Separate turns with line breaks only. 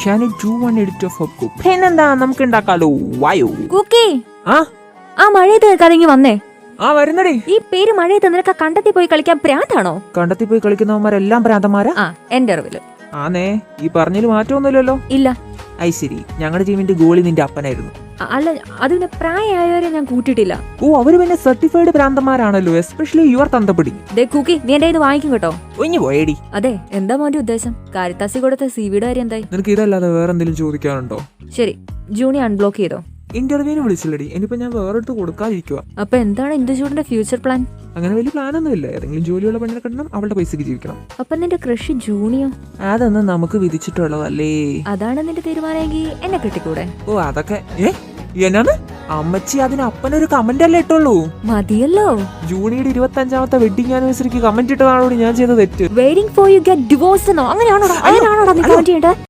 Can I do one edit of a cook? പിന്നെന്താ നമുക്ക് ഉണ്ടാക്കാലോ. വായോ
കുക്കി.
ആ
മഴയത്ത് നിൽക്കാതെ വന്നേ.
വരുന്നടേ.
ഈ പേര് മഴയത്ത് നിനക്ക് കണ്ടത്തി പോയി കളിക്കാൻ പ്രാന്താണോ?
കണ്ടത്തി പോയി കളിക്കുന്നവന്മാരെല്ലാം ഭ്രാന്തന്മാരാ?
എന്റെ അറിവില്.
ആന്നേ, ഈ പറഞ്ഞതിൽ മാറ്റമൊന്നുമില്ലല്ലോ.
ഇല്ല.
ശരി, ഞങ്ങളുടെ ടീമിന്റെ ഗോളി നിന്റെ അപ്പനായിരുന്നു.
അല്ല, അതിന് പ്രായമായവരെ ഞാൻ കൂട്ടിയിട്ടില്ല.
അവര് പിന്നെ സർട്ടിഫൈഡ് ഭ്രാന്തന്മാരാണല്ലോ, എസ്പെഷ്യലി യുവർ തന്തപ്പടി.
കുക്കി, നീ എന്റെ വാങ്ങിക്കും കേട്ടോ.
ഒഞ്ഞു പോയേടി.
അതെ, എന്താ മോന്റെ ഉദ്ദേശം? കാരിത്താസി കൊടുത്ത സിവിയുടെ കാര്യം എന്തായി?
നിനക്ക് ഇതല്ലാതെ വേറെ എന്തെങ്കിലും ചോദിക്കാനുണ്ടോ?
ശരി, ജൂണി അൺബ്ലോക്ക് ചെയ്തോ?
ഇന്റർവ്യൂവിന് വിളിച്ചില്ലടി, ഇനിയിപ്പോ ഞാൻ വേറെടുത്ത് കൊടുക്കാതിരിക്കുക.
അപ്പൊ എന്താണ് ഇന്ദുചൂടിന്റെ ഫ്യൂച്ചർ പ്ലാൻ?
അങ്ങനെ വലിയ പ്ലാൻ ഒന്നുമില്ല. ഏതെങ്കിലും ജോലിയുള്ള പെണ്ണിനെ കിട്ടണം, അവളുടെ പൈസക്ക് ജീവിക്കണം.
അപ്പൊ നിന്റെ കൃഷി ജൂണിയോ?
അതൊന്നും നമുക്ക് വിധിച്ചിട്ടുള്ളതല്ലേ.
അതാണ് നിന്റെ തീരുമാനമെങ്കിൽ എന്നെ കിട്ടിക്കൂടെ?
അതൊക്കെ എന്നാണ് അമ്മച്ചി അതിന് അപ്പനൊരു കമന്റ് അല്ലേ ഇട്ടുള്ളൂ.
മതിയല്ലോ.
ജൂണിയുടെ 25ാമത്തെ വെഡിങ് ആനിവേഴ്സറിക്ക് കമന്റ് ഇട്ടതാണോ ഞാൻ ചെയ്ത തെറ്റ്?
Waiting for you get divorce എന്നോ അങ്ങനെയാണോ നീ കമന്റ് ചെയ്യേണ്ടത്?